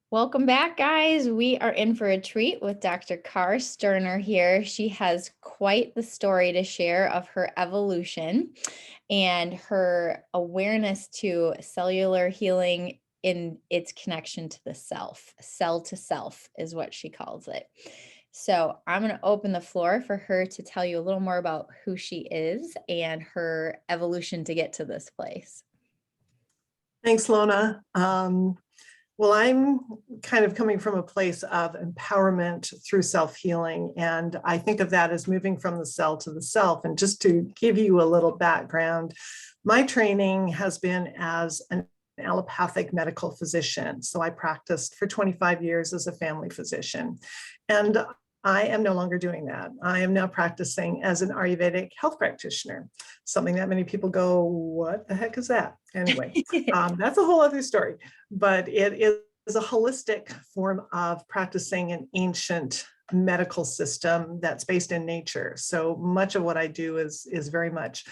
Welcome back, guys. We are in for a treat with Dr. Carr Sterner here. She has quite the story to share of her evolution and her awareness to cellular healing in its connection to the self. Cell to self is what she calls it. So I'm going to open the floor for her to tell you a little more about who she is and her evolution to get to this place. Thanks, Lona. Well, I'm kind of coming from a place of empowerment through self-healing, and I think of that as moving from the cell to the self. And just to give you a little background, my training has been as an allopathic medical physician. So I practiced for 25 years as a family physician, and I am no longer doing that. I am now practicing as an Ayurvedic health practitioner, something that many people go, what the heck is that? Anyway, that's a whole other story, but it is a holistic form of practicing an ancient medical system that's based in nature. So much of what I do is very much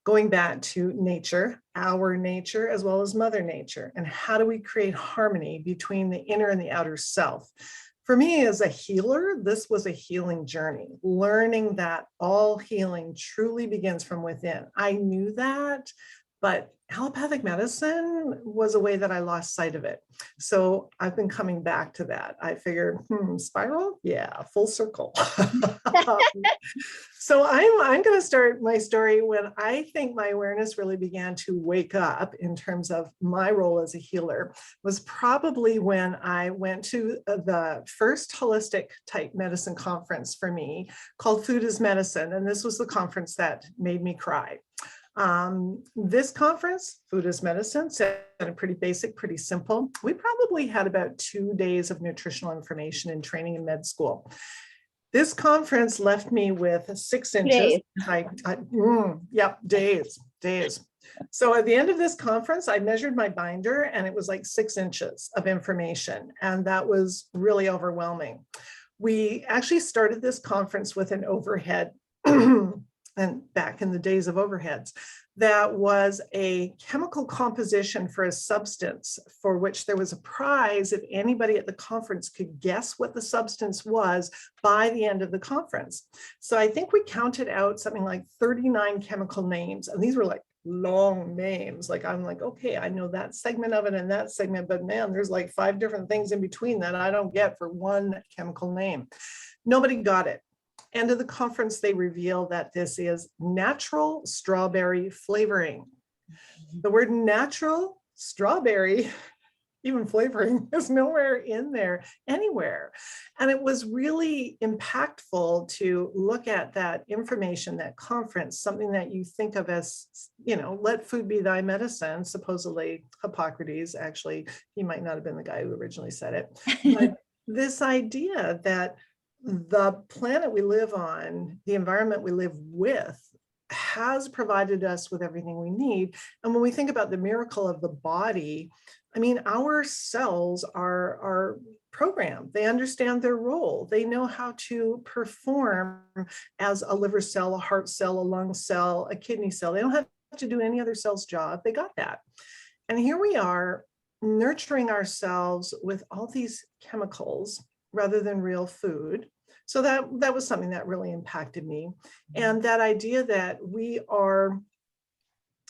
going back to nature, our nature, as well as Mother Nature, and how do we create harmony between the inner and the outer self. For me as a healer, this was a healing journey, learning that all healing truly begins from within. I knew that, but allopathic medicine was a way that I lost sight of it. So I've been coming back to that. I figured, spiral? Yeah, full circle. So I'm going to start my story when I think my awareness really began to wake up in terms of my role as a healer was probably when I went to the first holistic type medicine conference for me called Food is Medicine. And this was the conference that made me cry. This conference, Food is Medicine, sounded pretty basic, pretty simple. We probably had about 2 days of nutritional information and training in med school. This conference left me with 6 inches. Days. So at the end of this conference, I measured my binder and it was like 6 inches of information. And that was really overwhelming. We actually started this conference with an overhead and back in the days of overheads, that was a chemical composition for a substance for which there was a prize if anybody at the conference could guess what the substance was by the end of the conference. So I think we counted out something like 39 chemical names, and these were like long names. Like I'm like, okay, I know that segment of it and that segment, but man, there's like 5 different things in between that I don't get for one chemical name. Nobody got it. End of the conference, they reveal that this is natural strawberry flavoring. The word natural strawberry, even flavoring, is nowhere in there anywhere. And it was really impactful to look at that information, that conference, something that you think of as, let food be thy medicine. Supposedly Hippocrates, actually, he might not have been the guy who originally said it, but this idea that the planet we live on, the environment we live with, has provided us with everything we need. And when we think about the miracle of the body, I mean, our cells are programmed. They understand their role. They know how to perform as a liver cell, a heart cell, a lung cell, a kidney cell. They don't have to do any other cell's job. They got that. And here we are nurturing ourselves with all these chemicals rather than real food. So that was something that really impacted me. And that idea that we are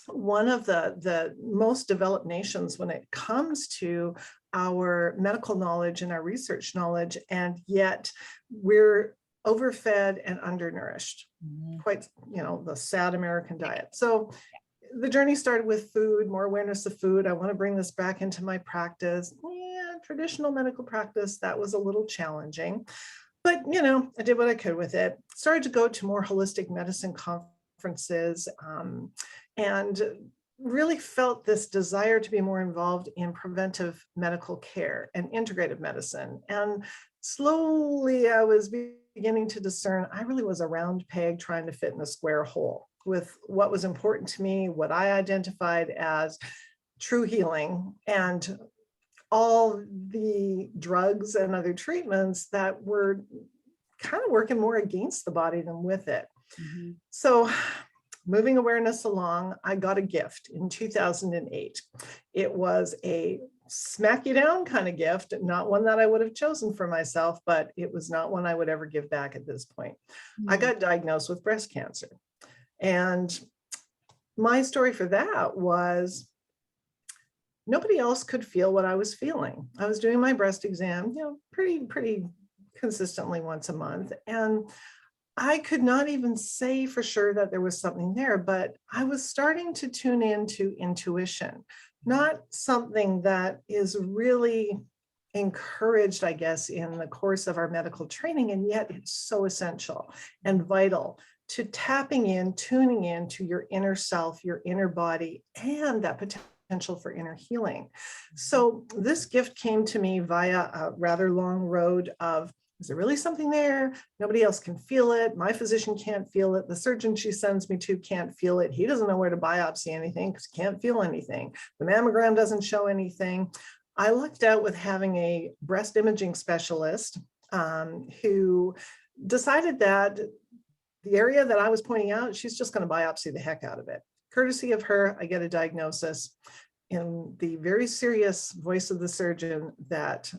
one of the most developed nations when it comes to our medical knowledge and our research knowledge, and yet we're overfed and undernourished. Quite, the sad American diet. So the journey started with food, more awareness of food. I want to bring this back into my practice. Yeah, traditional medical practice, that was a little challenging, but I did what I could with it. Started to go to more holistic medicine conferences, and really felt this desire to be more involved in preventive medical care and integrative medicine. And slowly I was beginning to discern I really was a round peg trying to fit in a square hole with what was important to me, what I identified as true healing, and all the drugs and other treatments that were kind of working more against the body than with it. Mm-hmm. So moving awareness along, I got a gift in 2008. It was a smack you down kind of gift, not one that I would have chosen for myself, but it was not one I would ever give back at this point. I Mm. got diagnosed with breast cancer. And my story for that was nobody else could feel what I was feeling. I was doing my breast exam, pretty consistently once a month. And I could not even say for sure that there was something there, but I was starting to tune into intuition, not something that is really encouraged, I guess, in the course of our medical training. And yet it's so essential and vital to tapping in, tuning in to your inner self, your inner body, and that potential for inner healing. So this gift came to me via a rather long road of, is there really something there? Nobody else can feel it. My physician can't feel it. The surgeon she sends me to can't feel it. He doesn't know where to biopsy anything because he can't feel anything. The mammogram doesn't show anything. I lucked out with having a breast imaging specialist who decided that the area that I was pointing out, she's just going to biopsy the heck out of it. Courtesy of her, I get a diagnosis in the very serious voice of the surgeon that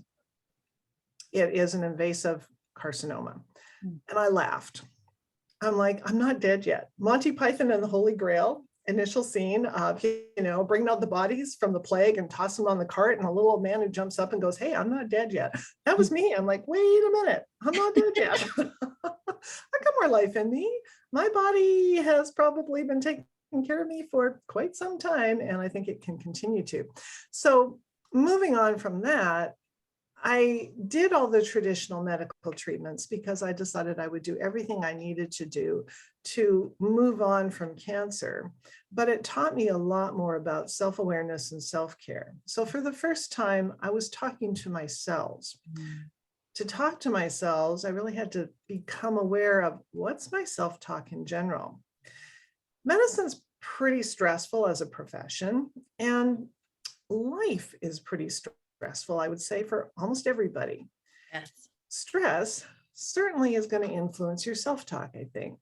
it is an invasive carcinoma. And I laughed. I'm like, I'm not dead yet. Monty Python and the Holy Grail, initial scene of, bringing out the bodies from the plague and toss them on the cart, and a little old man who jumps up and goes, hey, I'm not dead yet. That was me. I'm like, wait a minute, I'm not dead yet. I got more life in me. My body has probably been taking care of me for quite some time, and I think it can continue to. So moving on from that, I did all the traditional medical treatments because I decided I would do everything I needed to do to move on from cancer. But it taught me a lot more about self-awareness and self-care. So for the first time, I was talking to my cells. To talk to my cells, I really had to become aware of what's my self-talk in general. Medicine's pretty stressful as a profession, and life is pretty stressful, I would say, for almost everybody. Yes. Stress certainly is going to influence your self-talk, I think.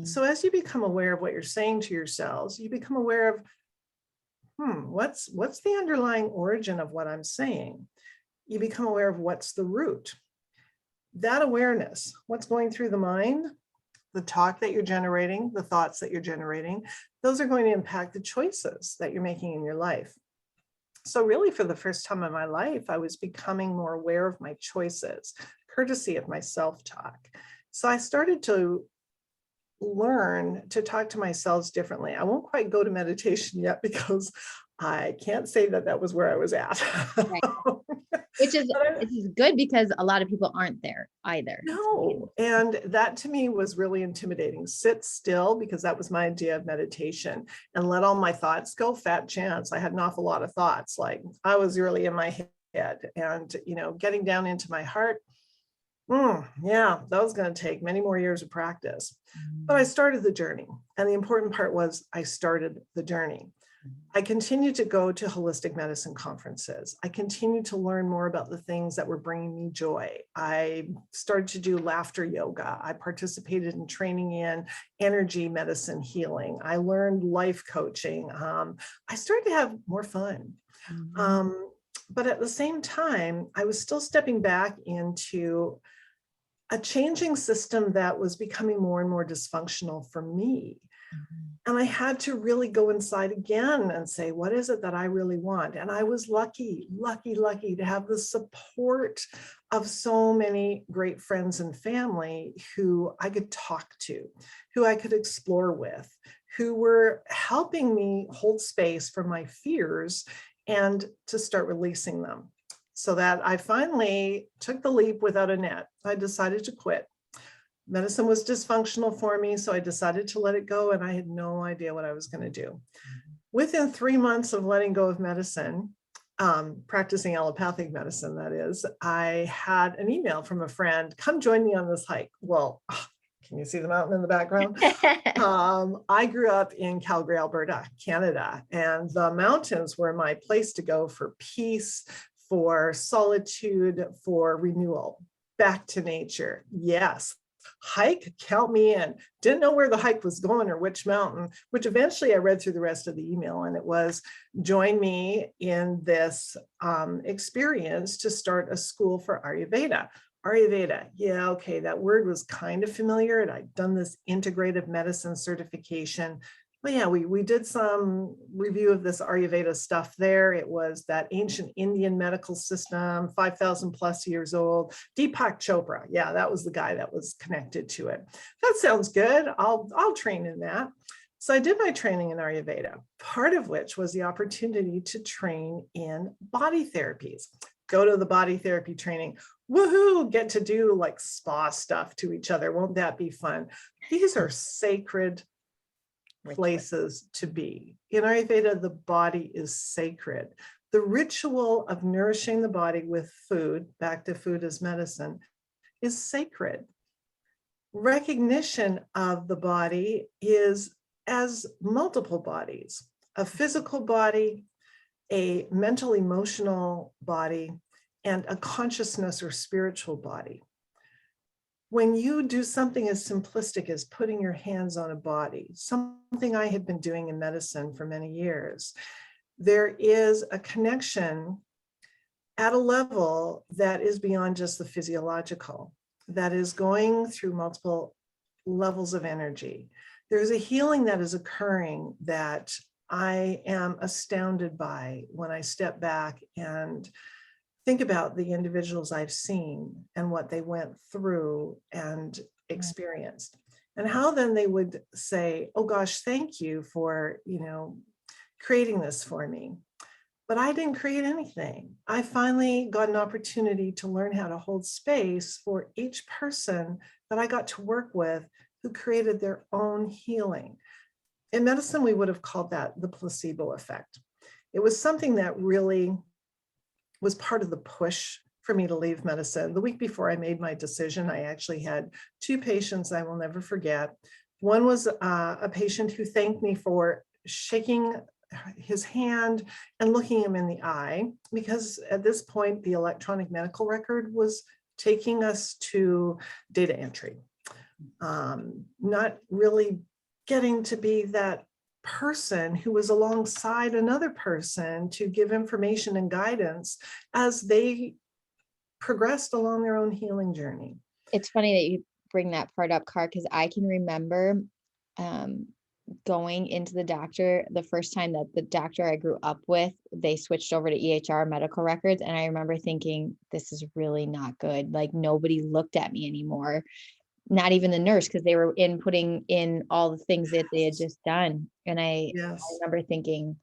So as you become aware of what you're saying to your cells, you become aware of, what's the underlying origin of what I'm saying? You become aware of what's the root. That awareness, what's going through the mind, the talk that you're generating, the thoughts that you're generating, those are going to impact the choices that you're making in your life. So really, for the first time in my life, I was becoming more aware of my choices, courtesy of my self-talk. So I started to learn to talk to myself differently. I won't quite go to meditation yet because I can't say that that was where I was at. Right. Which is good because a lot of people aren't there either. No, and that to me was really intimidating. Sit still, because that was my idea of meditation, and let all my thoughts go. Fat chance. I had an awful lot of thoughts. Like I was really in my head, and getting down into my heart. Yeah, that was going to take many more years of practice. But I started the journey, and the important part was I started the journey. I continued to go to holistic medicine conferences. I continued to learn more about the things that were bringing me joy. I started to do laughter yoga. I participated in training in energy medicine healing. I learned life coaching. I started to have more fun. But at the same time, I was still stepping back into a changing system that was becoming more and more dysfunctional for me. And I had to really go inside again and say, what is it that I really want? And I was lucky to have the support of so many great friends and family who I could talk to, who I could explore with, who were helping me hold space for my fears and to start releasing them. So that I finally took the leap without a net. I decided to quit. Medicine was dysfunctional for me, so I decided to let it go, and I had no idea what I was going to do. Within 3 months of letting go of medicine, practicing allopathic medicine, that is, I had an email from a friend, come join me on this hike. Well, can you see the mountain in the background? I grew up in Calgary, Alberta, Canada, and the mountains were my place to go for peace, for solitude, for renewal, back to nature. Yes, Hike, count me in. Didn't know where the hike was going or which mountain, which eventually I read through the rest of the email, and it was join me in this experience to start a school for Ayurveda. Ayurveda, yeah, okay, that word was kind of familiar, and I'd done this integrative medicine certification. But yeah, we did some review of this Ayurveda stuff there. It was that ancient Indian medical system, 5,000 plus years old. Deepak Chopra, yeah, that was the guy that was connected to it. That sounds good. I'll train in that. So I did my training in Ayurveda, part of which was the opportunity to train in body therapies. Go to the body therapy training. Woohoo, get to do like spa stuff to each other. Won't that be fun? These are sacred places to be. In Ayurveda, the body is sacred. The ritual of nourishing the body with food, back to food as medicine, is sacred. Recognition of the body is as multiple bodies, a physical body, a mental emotional body, and a consciousness or spiritual body. When you do something as simplistic as putting your hands on a body, something I had been doing in medicine for many years, there is a connection at a level that is beyond just the physiological, that is going through multiple levels of energy. There's a healing that is occurring that I am astounded by when I step back and think about the individuals I've seen and what they went through and experienced, and how then they would say, oh gosh, thank you for, creating this for me. But I didn't create anything. I finally got an opportunity to learn how to hold space for each person that I got to work with who created their own healing. In medicine, we would have called that the placebo effect. It was something that really was part of the push for me to leave medicine. The week before I made my decision, I actually had two patients I will never forget. One was a patient who thanked me for shaking his hand and looking him in the eye, because at this point, the electronic medical record was taking us to data entry. Not really getting to be that person who was alongside another person to give information and guidance as they progressed along their own healing journey. It's funny that you bring that part up, Car, because I can remember um, going into the doctor the first time that the doctor I grew up with, they switched over to EHR medical records. And I remember thinking, this is really not good. Like nobody looked at me anymore, not even the nurse, because they were putting in all the things that they had just done. And I Yes, remember thinking,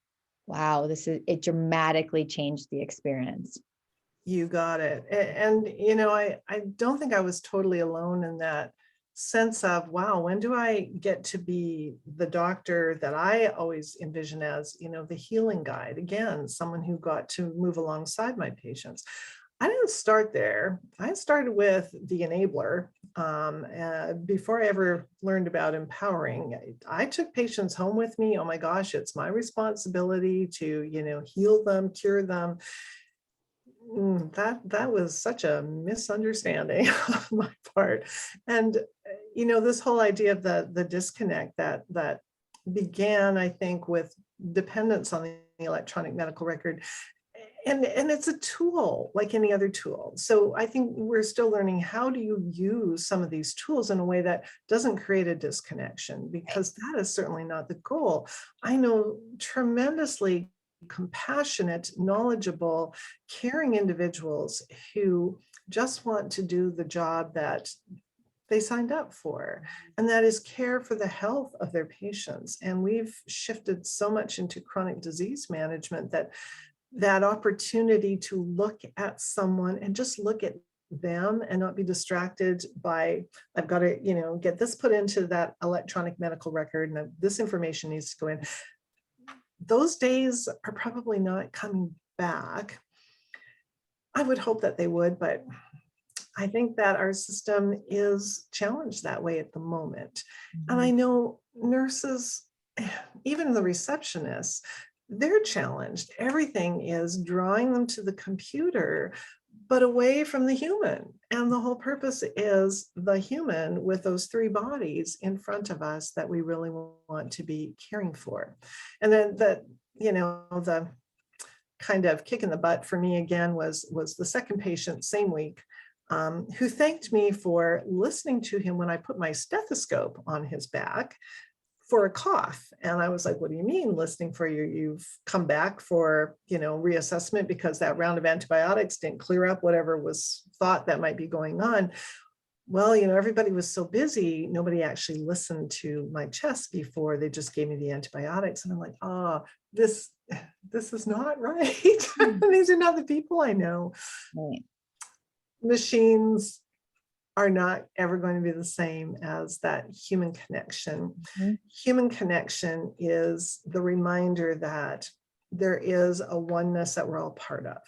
wow, it dramatically changed the experience. you got it. And, I don't think I was totally alone in that sense of, wow, when do I get to be the doctor that I always envision as, the healing guide? Again, someone who got to move alongside my patients. I didn't start there. I started with the enabler. Before I ever learned about empowering, I took patients home with me. Oh my gosh, it's my responsibility to, heal them, cure them. That was such a misunderstanding on my part. And, this whole idea of the disconnect that began, I think, with dependence on the electronic medical record, and it's a tool like any other tool. So I think we're still learning, how do you use some of these tools in a way that doesn't create a disconnection, because that is certainly not the goal. I know tremendously compassionate, knowledgeable, caring individuals who just want to do the job that they signed up for, and that is care for the health of their patients. And we've shifted so much into chronic disease management that opportunity to look at someone and just look at them and not be distracted by, I've got to, get this put into that electronic medical record and this information needs to go in. Those days are probably not coming back. I would hope that they would, but I think that our system is challenged that way at the moment. And I know nurses, even the receptionists, they're challenged. Everything is drawing them to the computer, but away from the human. And the whole purpose is the human with those three bodies in front of us that we really want to be caring for. And then the kind of kick in the butt for me again was the second patient same week, who thanked me for listening to him when I put my stethoscope on his back for a cough. And I was like, what do you mean listening for you? You've come back for, reassessment because that round of antibiotics didn't clear up whatever was thought that might be going on. Well, everybody was so busy, nobody actually listened to my chest before. They just gave me the antibiotics. And I'm like, this is not right. These are not the people I know. Right. Machines are not ever going to be the same as that human connection. Mhm. Human connection is the reminder that there is a oneness that we're all part of.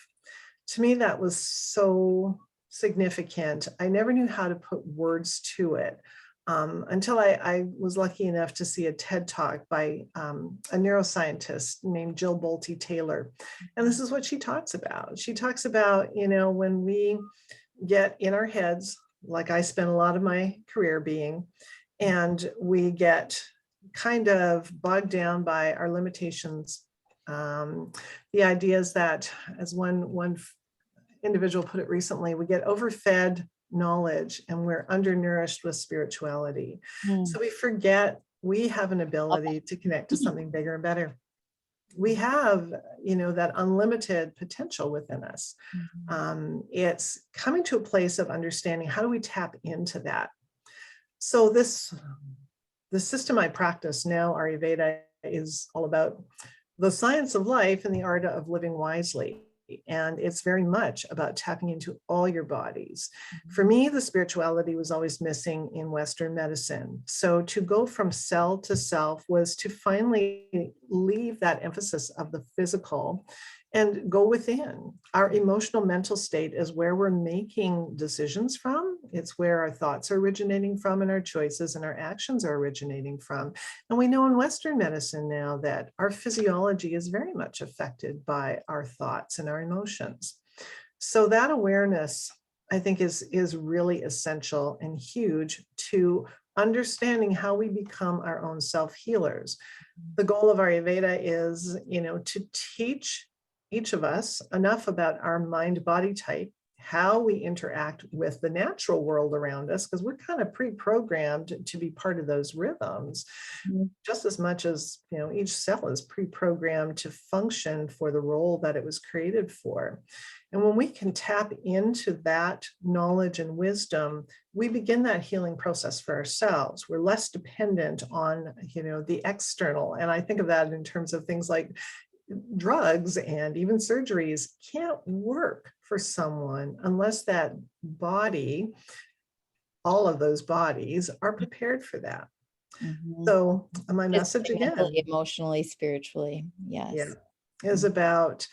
To me, that was so significant. I never knew how to put words to it until I was lucky enough to see a TED Talk by a neuroscientist named Jill Bolte Taylor. And this is what she talks about. She talks about, when we get in our heads, like I spent a lot of my career being, and we get kind of bogged down by our limitations. The idea is that, as one individual put it recently, we get overfed knowledge and we're undernourished with spirituality. Mm. So we forget we have an ability to connect to something bigger and better. We have, that unlimited potential within us. It's coming to a place of understanding, how do we tap into that? So the system I practice now, Ayurveda, is all about the science of life and the art of living wisely. And it's very much about tapping into all your bodies. For me, the spirituality was always missing in Western medicine. So to go from cell to self was to finally leave that emphasis of the physical and go within. Our emotional mental state is where we're making decisions from. It's where our thoughts are originating from, and our choices and our actions are originating from. And we know in Western medicine now that our physiology is very much affected by our thoughts and our emotions. So that awareness, I think, is really essential and huge to understanding how we become our own self-healers. The goal of Ayurveda is, to teach each of us enough about our mind-body type, how we interact with the natural world around us, because we're kind of pre-programmed to be part of those rhythms, just as much as, each cell is pre-programmed to function for the role that it was created for. And when we can tap into that knowledge and wisdom, we begin that healing process for ourselves. We're less dependent on, the external. And I think of that in terms of things like drugs and even surgeries can't work for someone unless that body, all of those bodies, are prepared for that. Mhm. So my message Physically, again, mentally, emotionally, spiritually. yeah, Yes. is about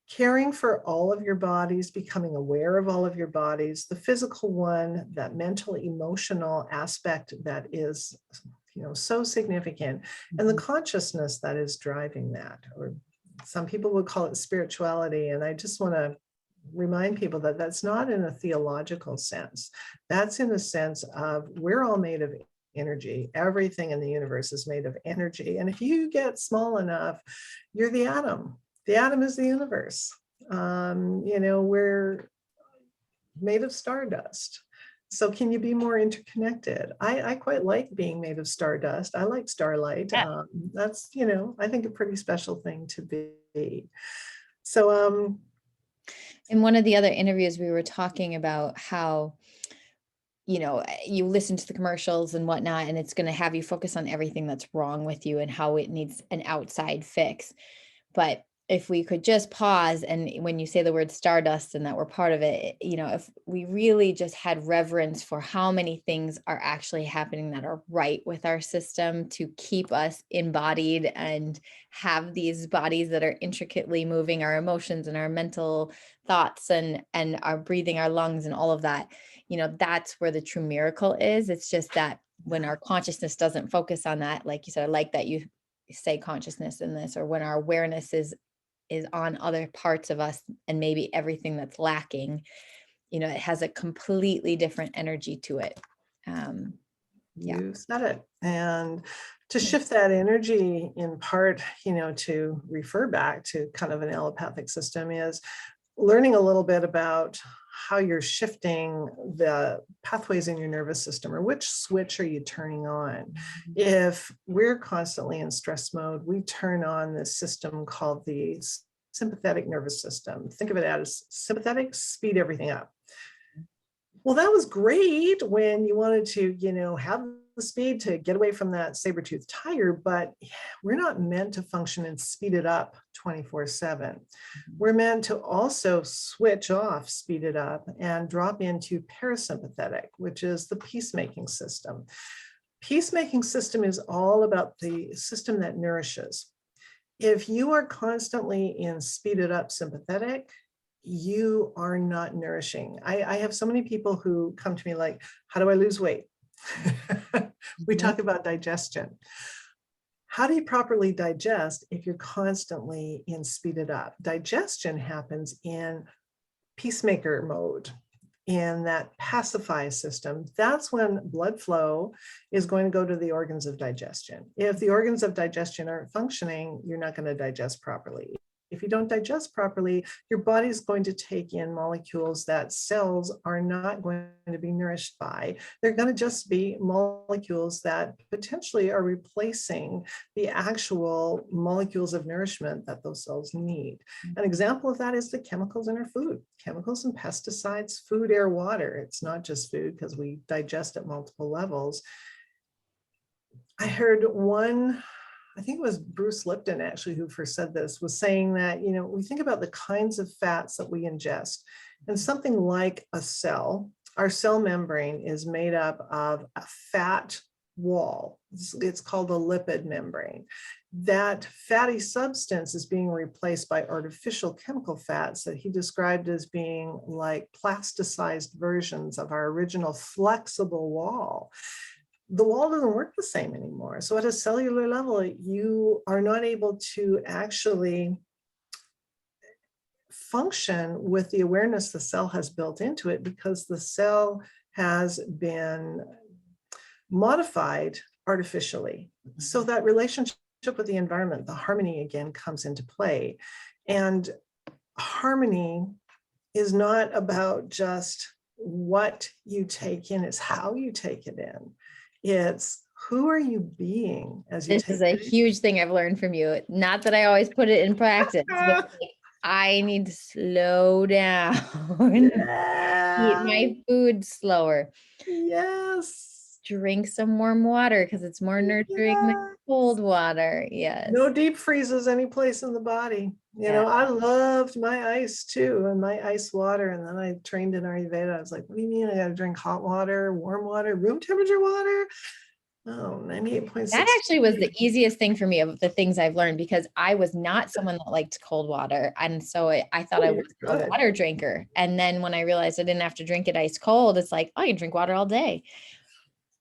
caring for all of your bodies, becoming aware of all of your bodies, the physical one, that mental, emotional aspect that is, so significant, and the consciousness that is driving that, or some people would call it spirituality. And I just want to remind people that that's not in a theological sense. That's in the sense of we're all made of energy. Everything in the universe is made of energy. And if you get small enough, you're the atom. The atom is the universe. We're made of stardust. So can you be more interconnected? I quite like being made of stardust. I like starlight. Yeah. That's, I think a pretty special thing to be. So, In one of the other interviews, we were talking about how, you listen to the commercials and whatnot, and it's going to have you focus on everything that's wrong with you and how it needs an outside fix. But if we could just pause, and when you say the word stardust and that we're part of it, if we really just had reverence for how many things are actually happening that are right with our system to keep us embodied and have these bodies that are intricately moving our emotions and our mental thoughts and our breathing, our lungs and all of that, that's where the true miracle is. It's just that when our consciousness doesn't focus on that, like you said, I like that you say consciousness in this, or when our awareness is on other parts of us and maybe everything that's lacking, you know, it has a completely different energy to it. Um, yeah. You said it. And to shift that energy in part, to refer back to kind of an allopathic system is learning a little bit about how you're shifting the pathways in your nervous system, or which switch are you turning on. If we're constantly in stress mode, we turn on this system called the sympathetic nervous system. Think of it as sympathetic, speed everything up. Well, that was great when you wanted to, have the speed to get away from that saber-toothed tiger, but we're not meant to function and speed it up 24/7. We're meant to also switch off, speed it up, and drop into parasympathetic, which is the peacemaking system. Peacemaking system is all about the system that nourishes. If you are constantly in speeded up sympathetic, you are not nourishing. I have so many people who come to me like, how do I lose weight? We Mhm. talk about digestion. How do you properly digest if you're constantly in speeded up? Digestion happens in peacemaker mode, in that pacify system. That's when blood flow is going to go to the organs of digestion. If the organs of digestion aren't functioning, you're not going to digest properly. If you don't digest properly, your body's going to take in molecules that cells are not going to be nourished by. They're going to just be molecules that potentially are replacing the actual molecules of nourishment that those cells need. An example of that is the chemicals in our food, chemicals and pesticides, food, air, water. It's not just food because we digest at multiple levels. I heard one, I think it was Bruce Lipton actually who first said this, was saying that, we think about the kinds of fats that we ingest, and something like a cell, our cell membrane is made up of a fat wall. It's called a lipid membrane. That fatty substance is being replaced by artificial chemical fats that he described as being like plasticized versions of our original flexible wall. The wall doesn't work the same anymore. So at a cellular level, you are not able to actually function with the awareness the cell has built into it, because the cell has been modified artificially. So that relationship with the environment, the harmony again comes into play. And harmony is not about just what you take in, it's how you take it in. It's who are you being as you This is take a it huge thing I've learned from you. Not that I always put it in practice, but in. like, I need to slow down, eat Yeah. my food slower, Yes. drink some warm water because it's more nurturing than Yeah. cold water. Yes. No deep freezes any place in the body. Yeah. I loved my ice too, and my ice water. And then I trained in Ayurveda. I was like, what do you mean I got to drink hot water, warm water, room temperature water? Oh, That 98.6. actually was the easiest thing for me of the things I've learned, because I was not someone that liked cold water. And so I thought Oh, I you're was a good. water drinker. And then when I realized I didn't have to drink it ice cold, it's like, oh, you drink water all day.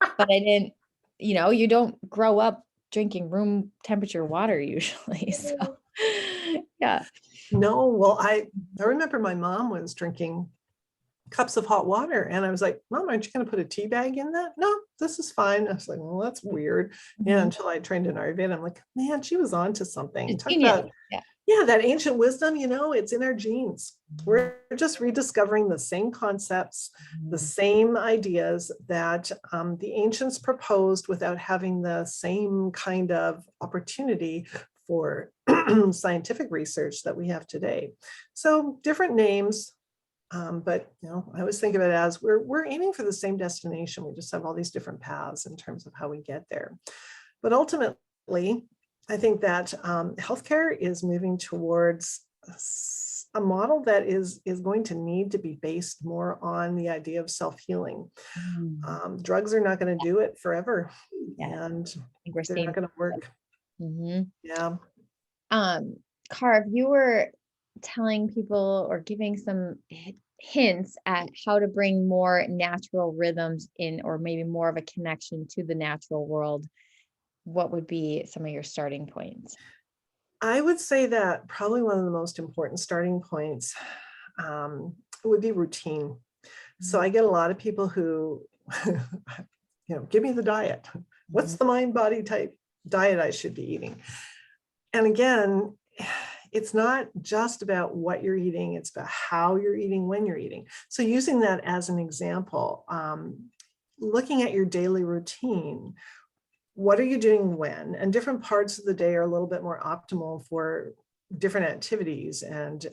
But I didn't, you don't grow up drinking room temperature water usually. So yeah. No, well, I remember my mom was drinking cups of hot water, and I was like, Mom, aren't you going to put a tea bag in that? No, this is fine. I was like, well, that's weird. Yeah, Mhm. until I trained in Ayurveda, I'm like, man, she was on to something. It's Talk genius. about, Yeah. yeah, that ancient wisdom, it's in our genes. We're just rediscovering the same concepts, the Mhm. same ideas that the ancients proposed without having the same kind of opportunity for scientific research that we have today. So different names, but I always think of it as we're aiming for the same destination. We just have all these different paths in terms of how we get there. But ultimately, I think that healthcare is moving towards a model that is going to need to be based more on the idea of self-healing. Mhm. Drugs are not going to do it forever, Yeah. I and think we're they're seeing. not going to work. Mhm. Yeah. Um, Carv, you were telling people or giving some hints at how to bring more natural rhythms in, or maybe more of a connection to the natural world. What would be some of your starting points? I would say that probably one of the most important starting points would be routine. So I get a lot of people who, give me the diet. What's the mind body type diet I should be eating? And again, it's not just about what you're eating, it's about how you're eating, when you're eating. So using that as an example, looking at your daily routine, what are you doing when? And different parts of the day are a little bit more optimal for different activities and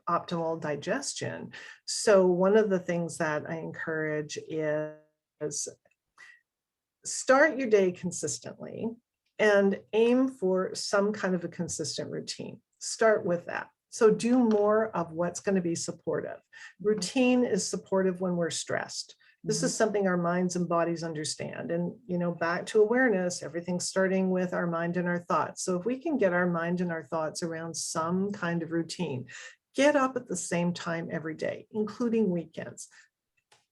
optimal digestion. So one of the things that I encourage is start your day consistently and aim for some kind of a consistent routine. Start with that. So do more of what's going to be supportive. Routine is supportive when we're stressed. This is something our minds and bodies understand. And, back to awareness, everything's starting with our mind and our thoughts. So if we can get our mind and our thoughts around some kind of routine, get up at the same time every day, including weekends.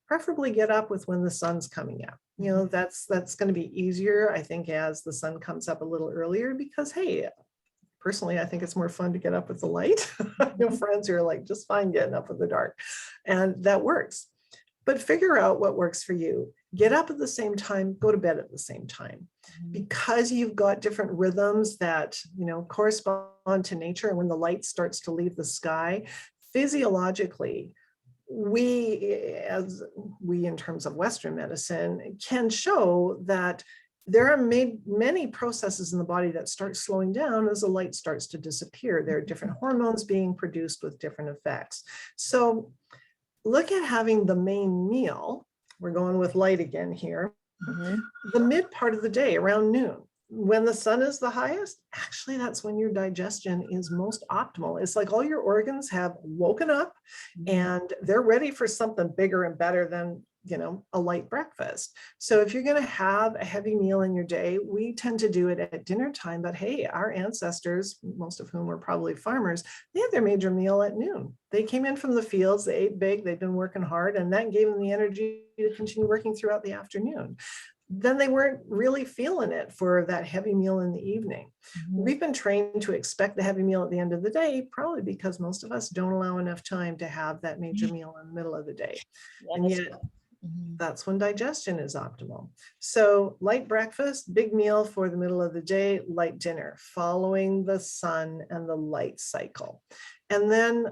Preferably get up with when the sun's coming up. That's going to be easier, I think, as the sun comes up a little earlier, because, hey, personally, I think it's more fun to get up with the light. Friends who are like, just fine getting up in the dark. And that works. But figure out what works for you. Get up at the same time, go to bed at the same time. Because you've got different rhythms that, correspond to nature. And when the light starts to leave the sky, physiologically, we in terms of Western medicine can show that there are many processes in the body that start slowing down as the light starts to disappear. There are different hormones being produced with different effects. So look at having the main meal. We're going with light again here. The mid part of the day around noon. When the sun is the highest, actually, that's when your digestion is most optimal. It's like all your organs have woken up and they're ready for something bigger and better than, a light breakfast. So if you're going to have a heavy meal in your day, we tend to do it at dinner time. But hey, our ancestors, most of whom were probably farmers, they had their major meal at noon. They came in from the fields, they ate big, they've been working hard, and that gave them the energy to continue working throughout the afternoon. Then they weren't really feeling it for that heavy meal in the evening. We've been trained to expect the heavy meal at the end of the day, probably because most of us don't allow enough time to have that major meal in the middle of the day. And yet that's when digestion is optimal. So light breakfast, big meal for the middle of the day, light dinner, following the sun and the light cycle. And then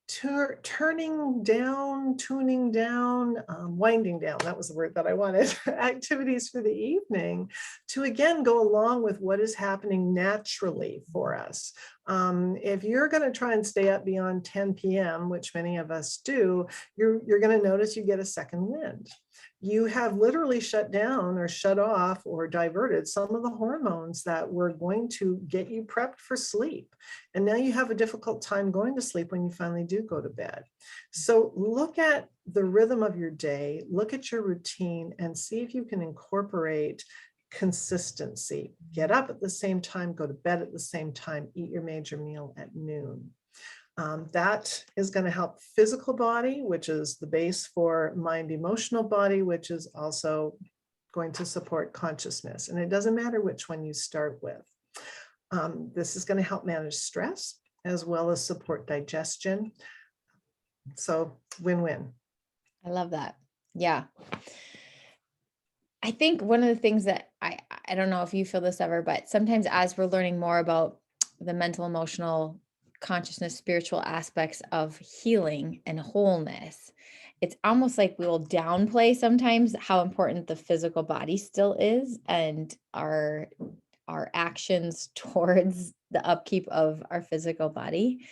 tuning down, winding down, that was the word that I wanted, activities for the evening to again go along with what is happening naturally for us. If you're going to try and stay up beyond 10 p.m., which many of us do, you're going to notice you get a second wind. You have literally shut down or shut off or diverted some of the hormones that were going to get you prepped for sleep. And now you have a difficult time going to sleep when you finally do go to bed. So look at the rhythm of your day, look at your routine, and see if you can incorporate consistency. Get up at the same time, go to bed at the same time, eat your major meal at noon. That is going to help physical body, which is the base for mind emotional body, which is also going to support consciousness. And it doesn't matter which one you start with. This is going to help manage stress as well as support digestion. So win-win. I love that. Yeah. I think one of the things that I don't know if you feel this ever, but sometimes as we're learning more about the mental, emotional, consciousness, spiritual aspects of healing and wholeness, it's almost like we will downplay sometimes how important the physical body still is and our actions towards the upkeep of our physical body.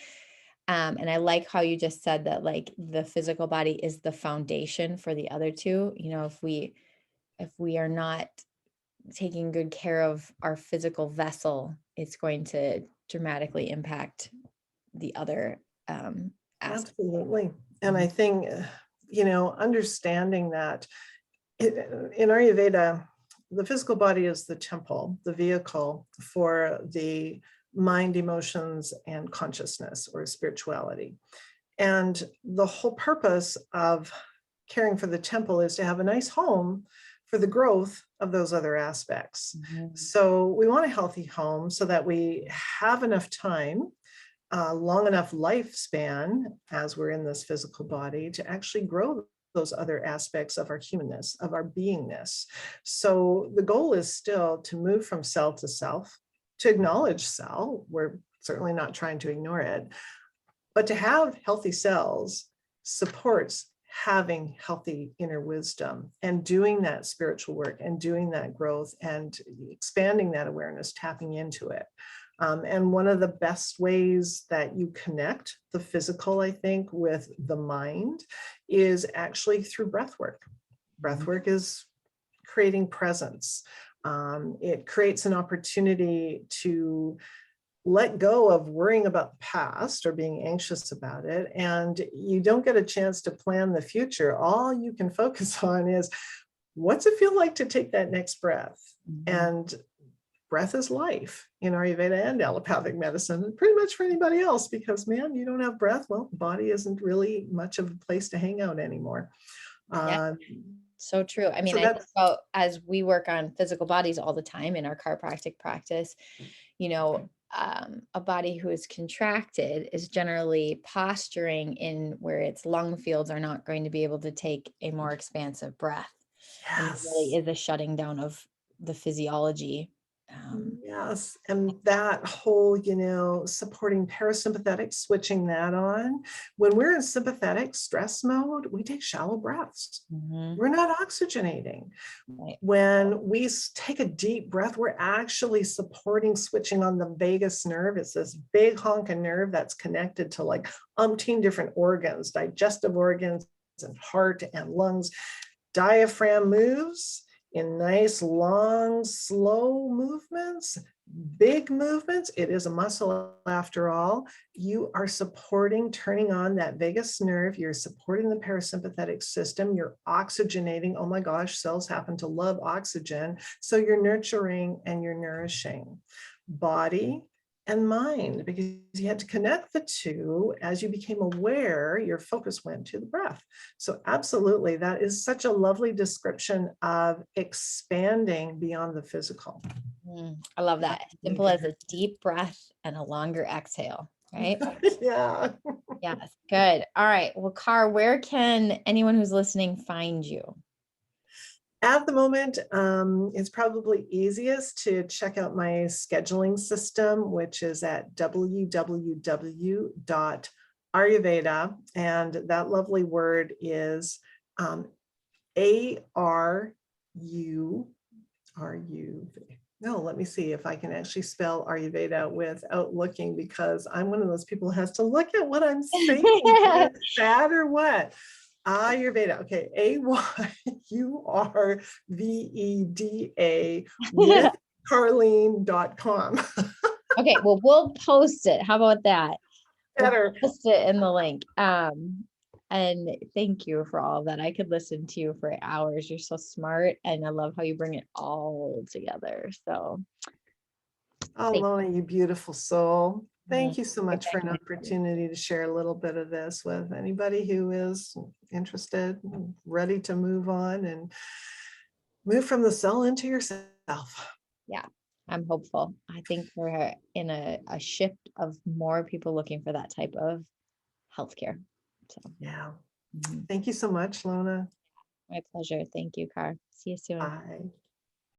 And I like how you just said that, like, the physical body is the foundation for the other two. If we are not taking good care of our physical vessel, it's going to dramatically impact the other aspects. Absolutely. And I think, understanding that in Ayurveda, the physical body is the temple, the vehicle for the mind, emotions, and consciousness or spirituality. And the whole purpose of caring for the temple is to have a nice home for the growth of those other aspects. So we want a healthy home so that we have enough time long enough lifespan as we're in this physical body to actually grow those other aspects of our humanness, of our beingness. So the goal is still to move from cell to self, to acknowledge cell. We're certainly not trying to ignore it, but to have healthy cells supports having healthy inner wisdom and doing that spiritual work and doing that growth and expanding that awareness, tapping into it. And one of the best ways that you connect the physical, I think, with the mind is actually through breath work. Breath work is creating presence. It creates an opportunity to let go of worrying about the past or being anxious about it. And you don't get a chance to plan the future. All you can focus on is, what's it feel like to take that next breath? And breath is life in Ayurveda and allopathic medicine, and pretty much for anybody else, because man, you don't have breath, well, the body isn't really much of a place to hang out anymore. Yeah, so true. I mean, So I think that's, about as we work on physical bodies all the time in our chiropractic practice, a body who is contracted is generally posturing in where its lung fields are not going to be able to take a more expansive breath. And it really yes. is a shutting down of the physiology. Yes, and that whole, supporting parasympathetic, switching that on. When we're in sympathetic stress mode, we take shallow breaths. Mhm. We're not oxygenating. Right. When we take a deep breath, we're actually supporting switching on the vagus nerve. It's this big honking nerve that's connected to like umpteen different organs, digestive organs and heart and lungs. Diaphragm moves in nice, long, slow movements, big movements. It is a muscle after all. You are supporting, turning on that vagus nerve. You're supporting the parasympathetic system. You're oxygenating. Oh my gosh, cells happen to love oxygen. So you're nurturing and you're nourishing body and mind, because you had to connect the two. As you became aware, your focus went to the breath. So absolutely, that is such a lovely description of expanding beyond the physical. I love that. Simple as a deep breath and a longer exhale, right? Yeah. Yes, good. All right. Well, Car, where can anyone who's listening find you? At the moment, it's probably easiest to check out my scheduling system, which is at www.ayurveda. And that lovely word is ARU. No, let me see if I can actually spell Ayurveda without looking, because I'm one of those people who has to look at what I'm saying. Is it sad or what? Ayurveda. Okay. AYURVEDA with Carlene.com. Okay, well, we'll post it. How about that? We'll Better. post it in the link. And thank you for all of that. I could listen to you for hours. You're so smart, and I love how you bring it all together. So Oh, thank Lona, you beautiful soul. you. Thank you so much for an opportunity to share a little bit of this with anybody who is interested, ready to move on and move from the cell into yourself. Yeah, I'm hopeful. I think we're in a shift of more people looking for that type of healthcare. So, Yeah. mhm. Thank you so much, Lona. My pleasure. Thank you, Car. See you soon. Bye.